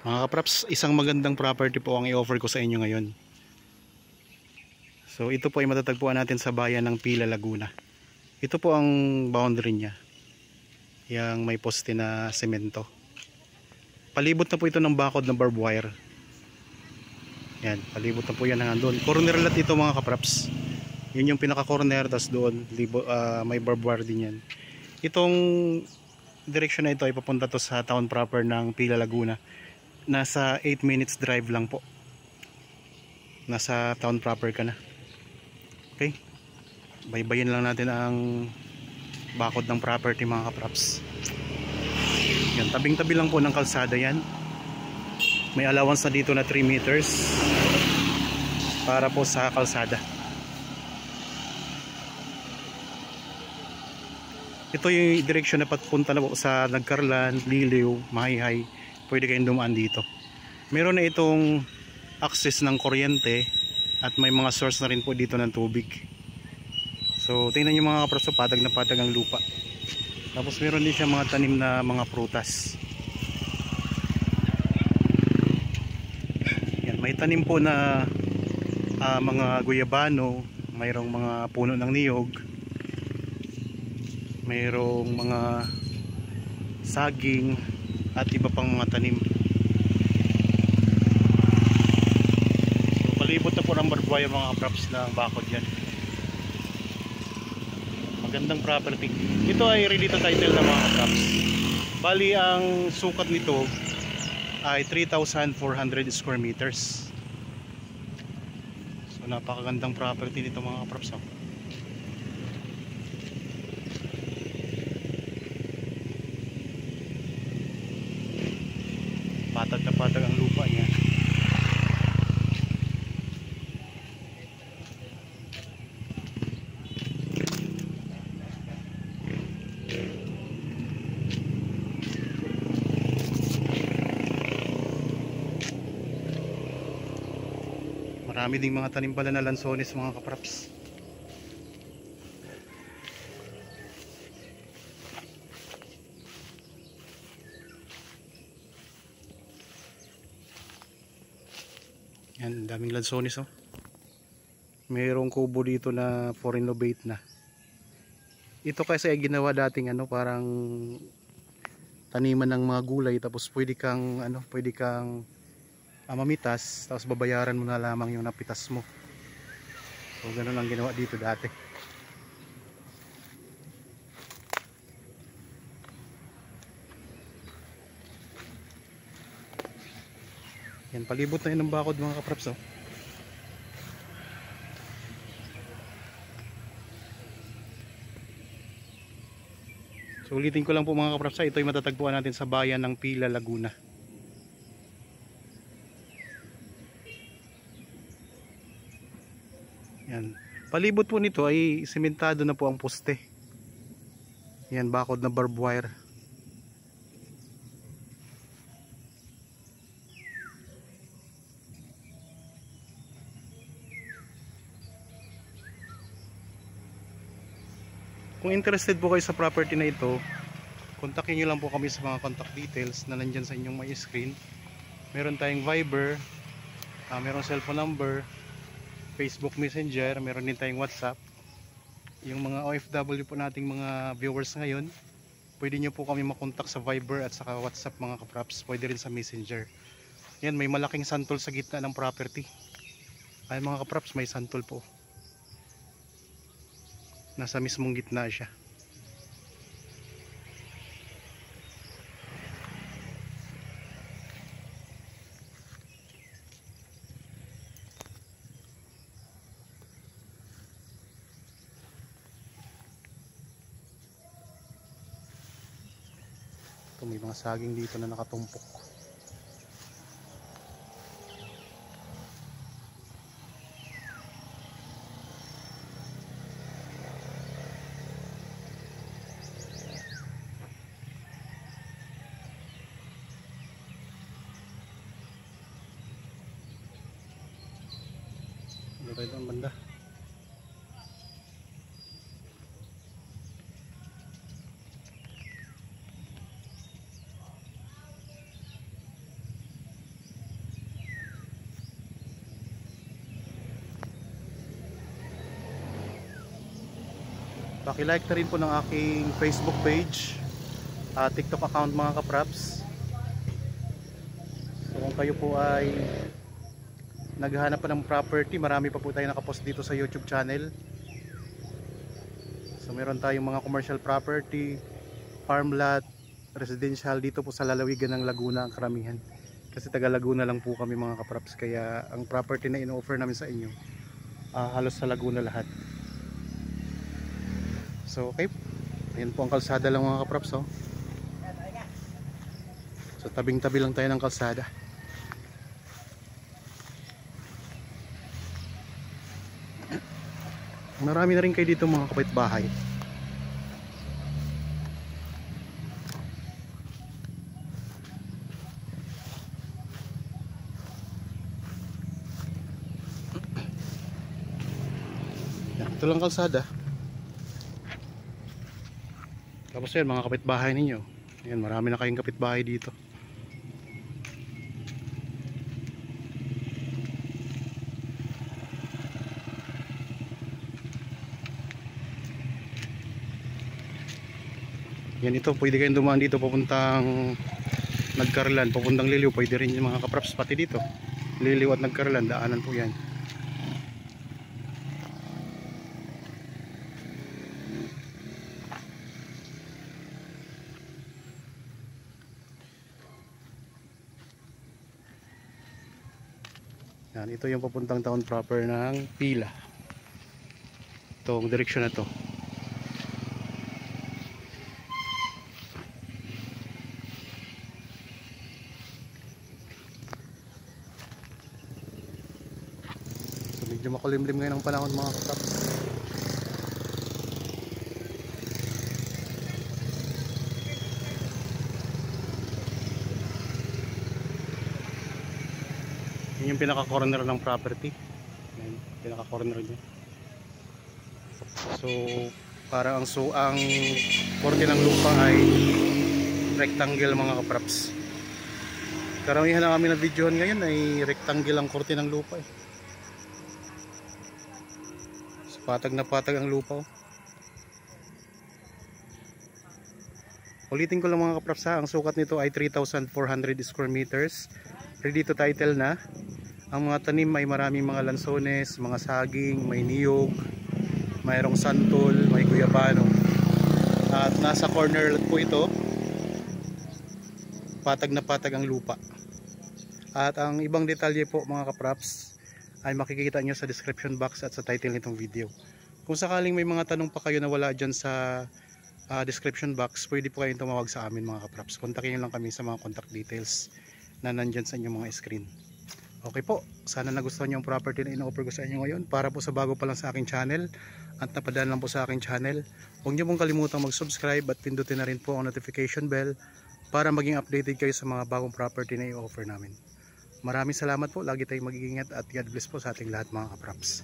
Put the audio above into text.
Mga kapraps, isang magandang property po ang i-offer ko sa inyo ngayon. So ito po ay matatagpuan natin sa bayan ng Pila, Laguna. Ito po ang boundary niya. Yang may poste na semento. Palibot na po ito ng bakod ng barbed wire. Yan, palibot na po yan hanggang doon. Corner lot ito mga kapraps. Yun yung pinaka-corner, tas doon may barbed wire din yan. Itong direction na ito ay papunta to sa town proper ng Pila, Laguna. Nasa 8 minutes drive lang po. Nasa town proper ka na. Okay, baybayin lang natin ang bakod ng property mga kapraps. Yan, tabing tabi lang po ng kalsada yan. May allowance na dito na 3 meters para po sa kalsada. Ito yung direksyon na papunta na po sa Nagcarlan, Liliw, Mahayhay. Pwede kayong dumaan dito. Meron na itong access ng kuryente at may mga source na rin po dito ng tubig. So tingnan nyo mga kapraps, patag na patag ang lupa. Tapos meron din siya mga tanim na mga prutas. Yan, may tanim po na mga guyabano, mayroong mga puno ng niyog, mayroong mga saging at iba pang mga tanim. So palibot na po ng barbed wire mga kapraps ng bakod yan. Magandang property. Ito ay ready to title na mga kapraps. Bali ang sukat nito ay 3,400 square meters. So napakagandang property nito mga kapraps. Patag na patag ang lupa niya. Marami ding mga tanim pala na lansones mga kapraps. Yan, daming lansones oh. Mayroong kubo dito na for renovate na. Ito kasi ay ginawa dating parang taniman ng mga gulay, tapos pwede kang mamitas, tapos babayaran mo na lamang yung napitas mo. So ganun ang ginawa dito dati. Yan, palibot na yun ng bakod mga kapraps oh. So ulitin ko lang po mga kapraps, ito ay matatagpuan natin sa bayan ng Pila, Laguna. Yan, palibot po nito ay sementado na po ang poste. Yan, bakod na barbed wire. Kung interested po kayo sa property na ito, kontakin nyo lang po kami sa mga contact details na nandyan sa inyong may screen. Meron tayong Viber, meron cellphone number, Facebook Messenger, meron din tayong WhatsApp. Yung mga OFW po nating mga viewers ngayon, pwede nyo po kami makontak sa Viber at saka WhatsApp mga kapraps, pwede rin sa Messenger. Yan, may malaking santol sa gitna ng property. Ay mga kapraps, may santol po. Nasa mismong gitna siya. Ito, may mga saging dito na nakatumpok. Ano tayo ang banda? Paki-like na rin po ng aking Facebook page, TikTok account mga kapraps. So kung kayo po ay naghahanap pa ng property, marami pa po tayo nakapost dito sa YouTube channel. So meron tayong mga commercial property, farm lot, residential dito po sa lalawigan ng Laguna ang karamihan. Kasi taga Laguna lang po kami mga kapraps, kaya ang property na in-offer namin sa inyo halos sa Laguna lahat. So okay, ayan po ang kalsada lang mga kapraps, oh. So tabing-tabi lang tayo ng kalsada. Marami na rin kayo dito mga kapitbahay. Ito lang kalsada. Tapos yan mga kapitbahay ninyo. Yan, marami na kayong kapitbahay dito. Yan, ito pwede kayong dumaan dito papuntang Nagkarlan, papuntang Liliw. Pwede rin yung mga kapraps pati dito. Liliw at Nagkarlan, daanan po yan. Yan, ito yung papuntang town proper ng Pila. Itong direksyon na to. So medyo makulimlim ngayon ang panahon mga kapraps. Yun yung pinaka-corner ng property. Yan, pinaka-corner niya. So, para ang korte ng lupa ay rectangle mga kapraps. Karamihan na kami na videohan ngayon ay rectangle ang korte ng lupa eh. So, patag na patag ang lupa. Ulitin ko lang mga kapraps ha, ang sukat nito ay 3,400 square meters. Ready to title na. Ang mga tanim ay maraming mga lansones, mga saging, may niyog, mayroong santol, may guyabano. At nasa corner lot po ito. Patag na patag ang lupa. At ang ibang detalye po mga kapraps ay makikita nyo sa description box at sa title nitong video. Kung sakaling may mga tanong pa kayo na wala dyan sa description box, pwede po kayong tumawag sa amin mga kapraps. Kontakin nyo lang kami sa mga contact details na nandyan sa inyong mga screen. Okay po, sana nagustuhan nyo ang property na ino-offer ko sa inyo ngayon. Para po sa bago pa lang sa aking channel at napadaan lang po sa aking channel, huwag nyo pong kalimutang mag-subscribe at pindutin na rin po ang notification bell para maging updated kayo sa mga bagong property na i-offer namin. Maraming salamat po, lagi tayong mag-iingat at God bless po sa ating lahat mga kapraps.